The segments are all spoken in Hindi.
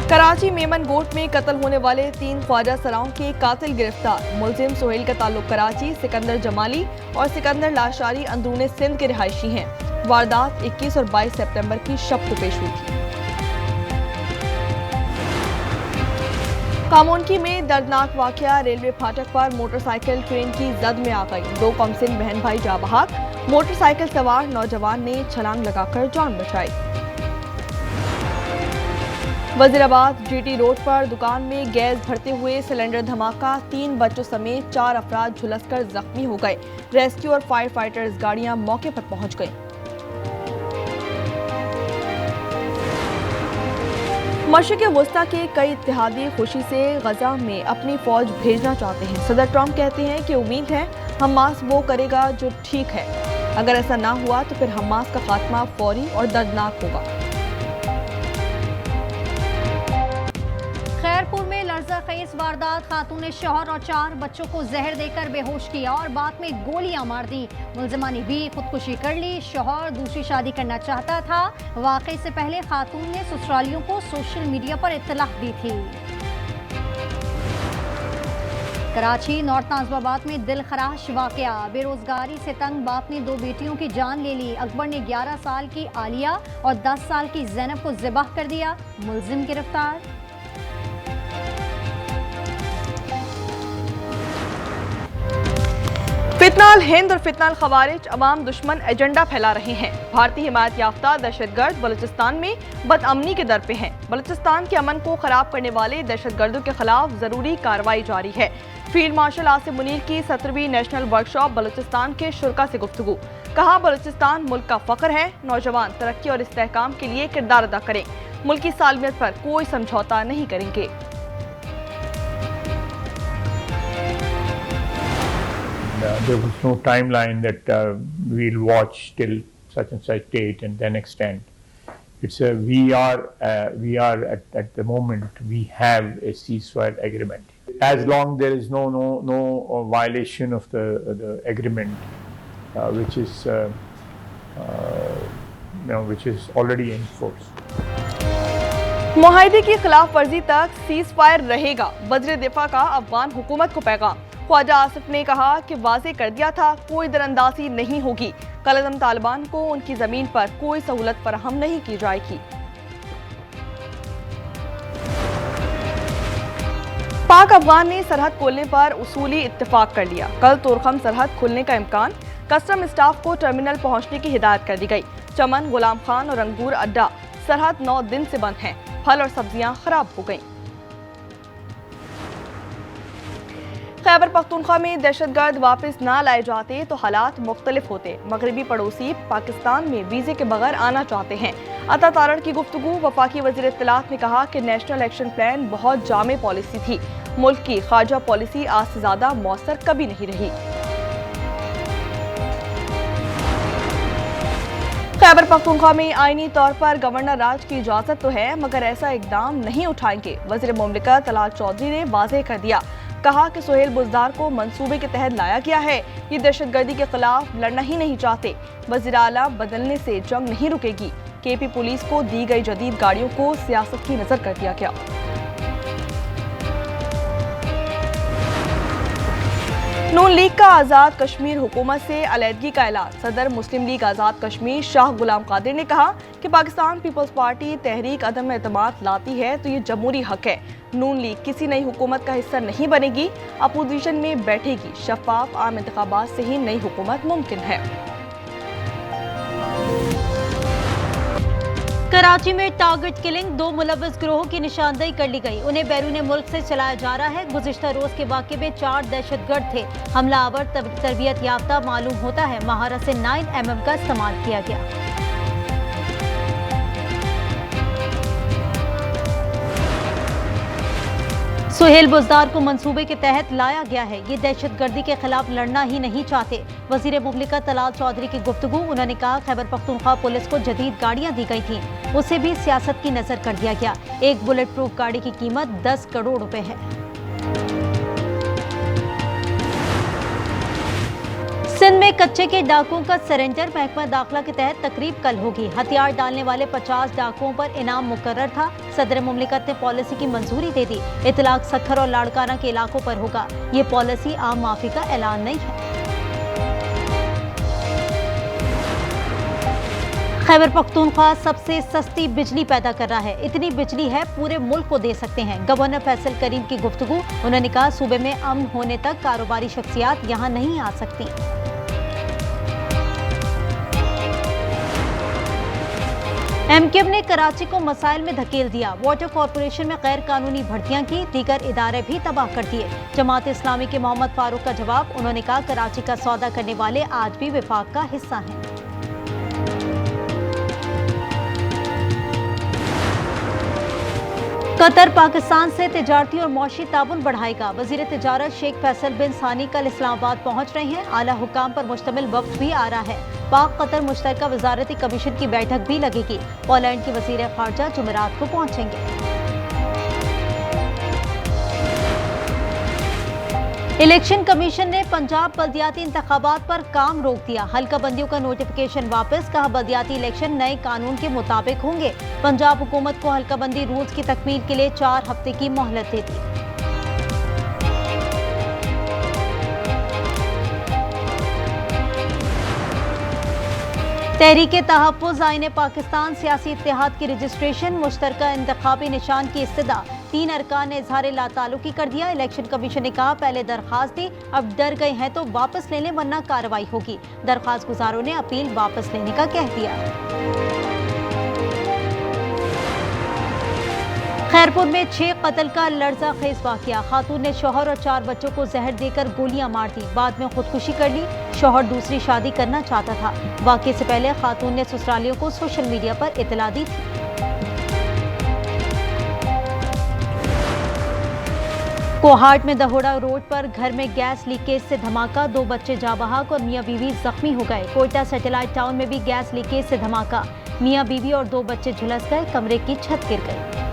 कराची मेमन गोट में कत्ल होने वाले 3 ख्वाजा सराओं के कातिल गिरफ्तार। मुलजिम सोहेल का ताल्लुक कराची, सिकंदर जमाली और सिकंदर लाशारी अंदरूने सिंध के रिहायशी हैं। वारदात 21 और 22 सितंबर की शब को पेश हुई थी। कामोनकी में दर्दनाक वाकया। रेलवे फाटक पर मोटरसाइकिल ट्रेन की जद में आ गई। 2 कमसिन बहन भाई जा बहक। मोटरसाइकिल सवार नौजवान ने छलांग लगाकर जान बचाई। वजीराबाद जीटी रोड पर दुकान में गैस भरते हुए सिलेंडर धमाका। 3 बच्चों समेत 4 अफराद झुलसकर जख्मी हो गए। रेस्क्यू और फायर फाइटर्स गाड़ियां मौके पर पहुंच गईं। मशरिक़ वस्ता के कई इत्तेहादी खुशी से गजा में अपनी फौज भेजना चाहते हैं। सदर ट्रंप कहते हैं कि उम्मीद है हमास वो करेगा जो ठीक है। अगर ऐसा ना हुआ तो फिर हमास का खात्मा फौरी और दर्दनाक होगा। खैरपुर में लर्ज़ाखेज़ वारदात। खातून ने शौहर और 4 बच्चों को जहर देकर बेहोश किया और बाद में गोलियां मार दी। मुलजिमा ने भी खुदकुशी कर ली। शौहर दूसरी शादी करना चाहता था। वाक़े से पहले खातून ने ससुरालियों को सोशल मीडिया पर इत्तलाह दी थी। कराची नॉर्थ नाज़िमाबाद में दिलखराश वाकया। बेरोजगारी से तंग बाप ने 2 बेटियों की जान ले ली। अकबर ने 11 साल की आलिया और 10 साल की ज़ैनब को ज़िबाह कर दिया। मुलजिम गिरफ्तार। फितनाल हिंद और फितनाल खवारिज अवाम दुश्मन एजेंडा फैला रहे हैं। भारतीय हिमायत याफ्ता दहशतगर्द बलूचिस्तान में बदअमनी के दर पे हैं। बलूचिस्तान के अमन को खराब करने वाले दहशतगर्दों के खिलाफ जरूरी कार्रवाई जारी है। फील्ड मार्शल आसिम मुनीर की 17वीं नेशनल वर्कशॉप बलूचिस्तान के शुरा से गुफ्तगू। कहा, बलूचिस्तान मुल्क का फख्र है। नौजवान तरक्की और इस्तेहकाम के लिए किरदार अदा करें। मुल्क की सालमियत पर कोई समझौता नहीं करेंगे। There was no timeline that we'll watch till such and such date and then extend. It's we are at the moment we have a ceasefire agreement. As long there is no violation of the agreement, which is already in force. मुआहिदे की खिलाफ वर्जी तक सीज फायर रहेगा। वज़ीर दिफा का अफगान हुकूमत को पैगाम। ख्वाजा आसिफ ने कहा कि वाज़े कर दिया था कोई दरअंदाजी नहीं होगी। कलअदम तालिबान को उनकी जमीन पर कोई सहूलत फराहम नहीं की जाएगी। पाक अफगान ने सरहद खोलने पर उसूली इत्तेफाक कर लिया। कल तोरखम सरहद खुलने का इम्कान। कस्टम स्टाफ को टर्मिनल पहुंचने की हिदायत कर दी गई। चमन, गुलाम खान और अंगूर अड्डा सरहद 9 दिन से बंद हैं। फल और सब्जियां खराब हो गईं। खैबर पख्तूनख्वा में दहशतगर्द वापस ना लाए जाते तो हालात मुख्तलिफ होते। मगरबी पड़ोसी पाकिस्तान में वीज़े के बगैर आना चाहते हैं। अता तारड़ की गुफ्तगू। वफाकी वज़ीर इत्तलात ने कहा कि नेशनल एक्शन प्लान बहुत जामे पॉलिसी थी। मुल्क की खारजा पॉलिसी आज से ज़्यादा मौसर कभी नहीं रही। खैबर पख्तूनख्वा में आईनी तौर पर गवर्नर राज की इजाज़त तो है, मगर ऐसा इकदाम नहीं उठाएंगे। वज़ीर मुमलिकत तलाल चौधरी ने वाज़ेह कर दिया। कहा कि सोहेल बुज़दार को मंसूबे के तहत लाया गया है। ये दहशतगर्दी के खिलाफ लड़ना ही नहीं चाहते। वज़ीर आला बदलने से जंग नहीं रुकेगी। केपी पुलिस को दी गई जदीद गाड़ियों को सियासत की नजर कर दिया गया। नून लीग का आज़ाद कश्मीर हुकूमत से अलहदगी का ऐलान। सदर मुस्लिम लीग आज़ाद कश्मीर शाह गुलाम कादिर ने कहा कि पाकिस्तान पीपल्स पार्टी तहरीक अदम एतमाद लाती है तो ये जमहूरी हक है। नून लीग किसी नई हुकूमत का हिस्सा नहीं बनेगी, अपोजिशन में बैठेगी। शफाफ आम इंतखाबात से ही नई हुकूमत मुमकिन है। कराची में टारगेट किलिंग 2 मुलव्वस गिरोह की निशानदेही कर ली गई। उन्हें बैरून मुल्क से चलाया जा रहा है। गुज़िश्ता रोज के वाक़े में 4 दहशतगर्द थे। हमलावर तरबियत याफ्ता मालूम होता है। महारत से 9mm का इस्तेमाल किया गया। सोहेल बुज़दार को मंसूबे के तहत लाया गया है। ये दहशतगर्दी के खिलाफ लड़ना ही नहीं चाहते। वज़ीर मुमलिकत तलाल चौधरी की गुफ्तगू। उन्होंने कहा, खैबर पख्तूनख्वा पुलिस को जदीद गाड़ियां दी गई थी, उसे भी सियासत की नजर कर दिया गया। एक बुलेट प्रूफ गाड़ी की कीमत 10 करोड़ रुपए है। सिंध में कच्चे के डाकुओं का सरेंडर महकमा दाखिला के तहत तकरीब कल होगी। हथियार डालने वाले 50 डाकुओं पर इनाम मुकर्रर था। सदर मुमलिकत ने पॉलिसी की मंजूरी दे दी। इतलाक सखर और लाड़काना के इलाकों पर होगा। ये पॉलिसी आम माफी का ऐलान नहीं है। खैबर पख्तूनख्वा सबसे सस्ती बिजली पैदा कर रहा है। इतनी बिजली है पूरे मुल्क को दे सकते हैं। गवर्नर फैसल करीम की गुफ्तगू। उन्होंने कहा सूबे में अमन होने तक कारोबारी शख्सियात यहाँ नहीं आ सकती। एमक्यूएम ने कराची को मसाइल में धकेल दिया। वाटर कॉरपोरेशन में गैर कानूनी भर्तियां की, दीगर इदारे भी तबाह कर दिए। जमात इस्लामी के मोहम्मद फारूक का जवाब। उन्होंने कहा कराची का सौदा करने वाले आज भी विफाक का हिस्सा हैं। कतर पाकिस्तान से तिजारती और मौशी ताउन बढ़ाएगा। वजीर तिजारत शेख फैसल बिन सानी कल इस्लामाबाद पहुंच रहे हैं। आला हुकाम पर मुश्तमिल वक्त भी आ रहा है। पाक कतर मुश्तरका वजारती कमीशन की बैठक भी लगेगी। पोलैंड की वजीर खारजा जुमेरात को पहुंचेंगे। इलेक्शन कमीशन ने पंजाब बल्दियाती इंतखाबात पर काम रोक दिया। हल्का बंदियों का नोटिफिकेशन वापस। कहा बल्दियाती इलेक्शन नए कानून के मुताबिक होंगे। पंजाब हुकूमत को हल्का बंदी रूल्स की तकमील के लिए 4 हफ्ते की मोहलत दे दी। तहरीके तहफ़्फ़ुज़ आईने पाकिस्तान सियासी इत्तेहाद की रजिस्ट्रेशन। मुश्तरका इंतखाबी निशान की इस्तदा। 3 अरकान ने इजहार लाताल्लुकी कर दिया। इलेक्शन कमीशन ने कहा पहले दरखास्त दी, अब डर गए हैं तो वापस ले लें वरना कार्रवाई होगी। दरखास्त गुजारों ने अपील वापस लेने का कह दिया। खैरपुर में 6 कत्ल का लर्जा खेज वाकया। खातून ने शौहर और 4 बच्चों को जहर देकर गोलियां मार दी। बाद में खुदकुशी कर ली। शौहर दूसरी शादी करना चाहता था। वाकये से पहले खातून ने ससुरालियों को सोशल मीडिया पर इतला दी थी। कोहाट में दहोड़ा रोड पर घर में गैस लीकेज से धमाका। 2 बच्चे जाँ बहक और मियां बीवी जख्मी हो गए। कोयटा सैटेलाइट टाउन में भी गैस लीकेज से धमाका। मियां बीवी और 2 बच्चे झुलस गए। कमरे की छत गिर गई।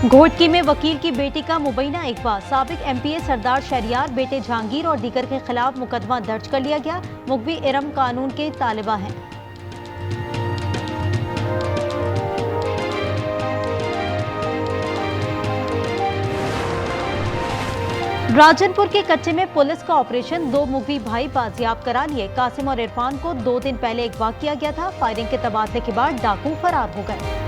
घोटकी में वकील की बेटी का मुबैना अगवा। साबिक एमपीए सरदार शहरियार, बेटे जहांगीर और दीगर के खिलाफ मुकदमा दर्ज कर लिया गया। मुगवी इरम कानून के तालिबा हैं। राजनपुर के कच्चे में पुलिस का ऑपरेशन। 2 मुगवी भाई बाजियाब करा लिए। कासिम और इरफान को 2 दिन पहले अगवा किया गया था। फायरिंग के तबादले के बाद डाकू फरार हो गए।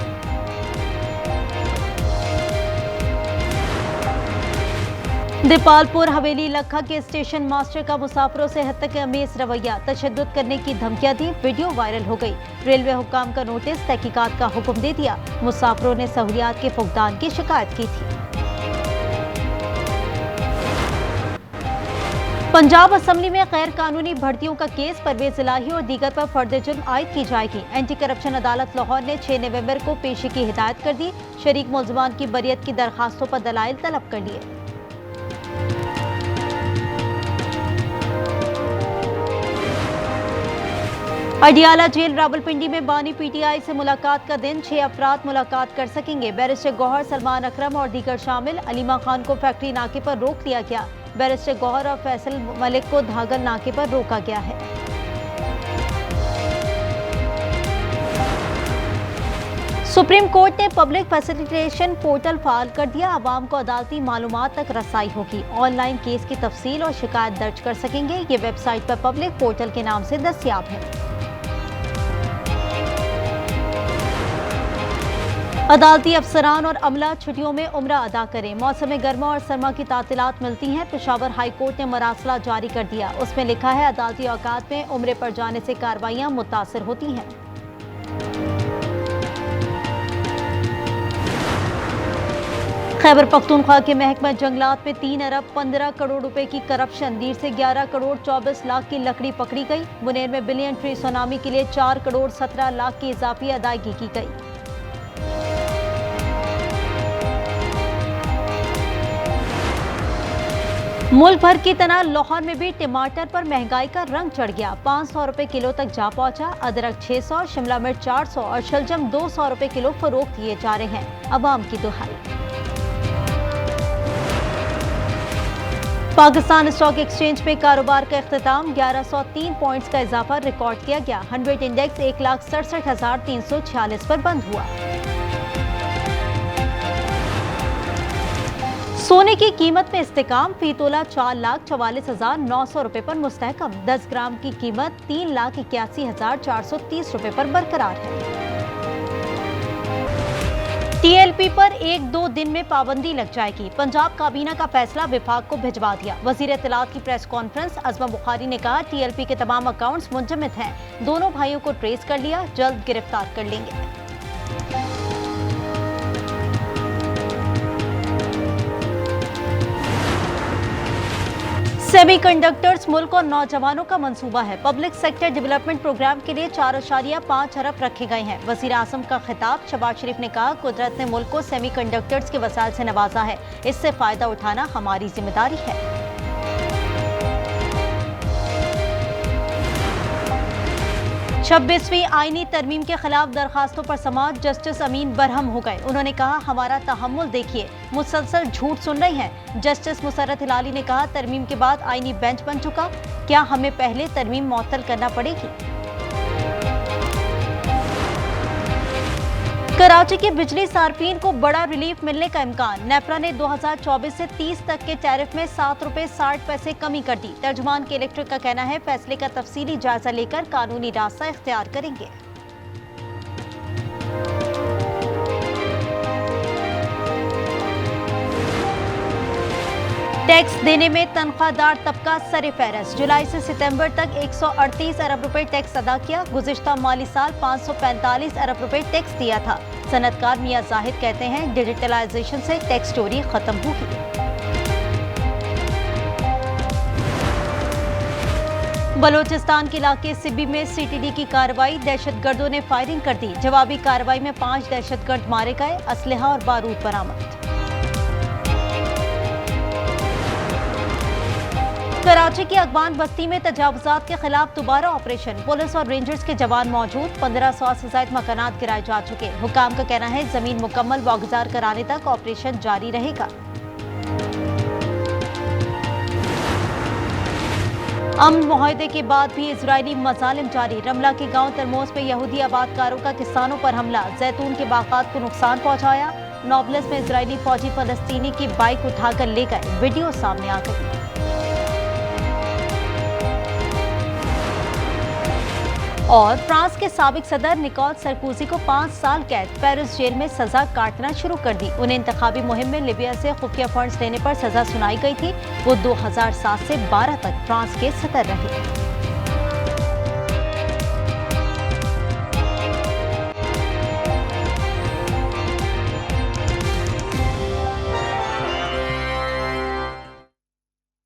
दीपालपुर हवेली लखा के स्टेशन मास्टर का मुसाफिरों से हद तक अमेज रवैया। तशद्दुद करने की धमकियां दी। वीडियो वायरल हो गई। रेलवे हुक्काम का नोटिस, तहकीकात का हुक्म दे दिया। मुसाफिरों ने सहूलियात के फुकदान की शिकायत की थी। पंजाब असेंबली में गैर कानूनी भर्तियों का केस। परवेज इलाही और दीगर पर फर्द जुर्म आयद की जाएगी। एंटी करप्शन अदालत लाहौर ने 6 नवंबर को पेशी की हिदायत कर दी। शरीक मुलजमान की बरियत की दरखास्तों पर दलाइल तलब कर लिए। अडियाला जेल रावलपिंडी में बानी पीटीआई से मुलाकात का दिन। 6 अफराद मुलाकात कर सकेंगे। बैरिस्टर गौहर, सलमान अकरम और दीगर शामिल। अलीमा खान को फैक्ट्री नाके पर रोक लिया गया। बैरिस्टर गौहर और फैसल मलिक को धागल नाके पर रोका गया है। सुप्रीम कोर्ट ने पब्लिक फैसिलिटेशन पोर्टल फाल कर दिया। आवाम को अदालती मालूमात तक रसाई होगी। ऑनलाइन केस की तफसील और शिकायत दर्ज कर सकेंगे। ये वेबसाइट पर पब्लिक पोर्टल के नाम से दस्तियाब है। अदालती अफसरान और अमला छुट्टियों में उम्रा अदा करें। मौसम गर्मा और सरमा की तातीलात मिलती हैं। पेशावर हाई कोर्ट ने मरासला जारी कर दिया। उसमें लिखा है अदालती औकात में उम्रे पर जाने से कार्रवाइयां मुतासिर होती हैं। खैबर पख्तूनख्वा के महकमा जंगलात में 3 अरब 15 करोड़ रुपए की करप्शन। दीर से 11 करोड़ 24 लाख की लकड़ी पकड़ी गई। बुनेर में बिलियन ट्री सुनामी के लिए 4 करोड़ 17 लाख की इजाफी अदायगी की गई। मुल्क भर की तरह लाहौर में भी टमाटर पर महंगाई का रंग चढ़ गया। 500 रुपए किलो तक जा पहुंचा। अदरक 600, शिमला मिर्च 400 और शलजम 200 रुपए किलो फरोख्त किए जा रहे हैं। अवाम की दुहाई। पाकिस्तान स्टॉक एक्सचेंज में कारोबार का इख्तिताम 1103 पॉइंट्स का इजाफा रिकॉर्ड किया गया। 100 इंडेक्स 1,67,346 पर बंद हुआ। सोने की कीमत में इस्तेकाम, फी तोला 4,44,900 रुपए पर मुस्तहकम। 10 ग्राम की कीमत 3,81,430 रुपए पर बरकरार है। टीएलपी पर 1-2 दिन में पाबंदी लग जाएगी। पंजाब काबीना का फैसला विभाग को भिजवा दिया। वजीर इत्तलात की प्रेस कॉन्फ्रेंस अज़मा बुखारी ने कहा, टीएलपी के तमाम अकाउंट्स मुंजमद हैं। दोनों भाइयों को ट्रेस कर लिया, जल्द गिरफ्तार कर लेंगे। सेमीकंडक्टर्स मुल्क और नौजवानों का मंसूबा है। पब्लिक सेक्टर डेवलपमेंट प्रोग्राम के लिए 4.5 अरब रखे गए हैं। वजीर आज़म का खिताब। शहबाज शरीफ ने कहा, कुदरत ने मुल्क को सेमीकंडक्टर्स के वसाइल से नवाजा है, इससे फायदा उठाना हमारी जिम्मेदारी है। 26वीं आईनी तरमीम के खिलाफ दरखास्तों पर समाअत। जस्टिस अमीन बरहम हो गए। उन्होंने कहा, हमारा तहम्मुल देखिए, मुसलसल झूठ सुन रही हैं। जस्टिस मुसर्रत हिलाली ने कहा, तरमीम के बाद आईनी बेंच बन चुका, क्या हमें पहले तरमीम मुअत्तल करना पड़ेगी? कराची के बिजली सार्फिन को बड़ा रिलीफ मिलने का इम्कान। नेपरा ने 2024 से 30 तक के टैरिफ में 7 रुपए 60 पैसे कमी कर दी। तर्जुमान के इलेक्ट्रिक का कहना है, फैसले का तफसीली जायजा लेकर कानूनी रास्ता इख्तियार करेंगे। टैक्स देने में तनख्वाहदार तबका सरे फहरस्त। जुलाई से सितंबर तक 138 अरब रुपए टैक्स अदा किया। गुज़िश्ता माली साल 545 अरब रुपए टैक्स दिया था। सनतकार मियां जाहिद कहते हैं, डिजिटलाइजेशन से टैक्स चोरी खत्म होगी। बलोचिस्तान के इलाके सिब्बी में सीटीडी की कार्रवाई। दहशतगर्दों ने फायरिंग कर दी। जवाबी कार्रवाई में 5 दहशतगर्द मारे गए। असलहा और बारूद बरामद। कराची की अगवान बस्ती में तजावुजात के खिलाफ दोबारा ऑपरेशन। पुलिस और रेंजर्स के जवान मौजूद। 1500 से ज्यादा मकानात गिराए जा चुके। हुकाम का कहना है, जमीन मुकम्मल वागुजार कराने तक ऑपरेशन जारी रहेगा। अमन मुआहदे के बाद भी इजरायली मजालिम जारी। रमला के गांव तरमोज में यहूदी आबादकारों का किसानों पर हमला। जैतून के बागात को नुकसान पहुंचाया। नॉबलस में इजरायली फौजी फलस्तीनी की बाइक उठाकर ले गए। वीडियो सामने आ गई। और फ्रांस के साबिक सदर निकोल सरकोजी को 5 साल कैद। पेरिस जेल में सजा काटना शुरू कर दी। उन्हें इंतखाबी मुहिम में लीबिया से खुफिया फंड्स लेने पर सजा सुनाई गई थी। वो 2007 से 12 तक फ्रांस के सदर रहे।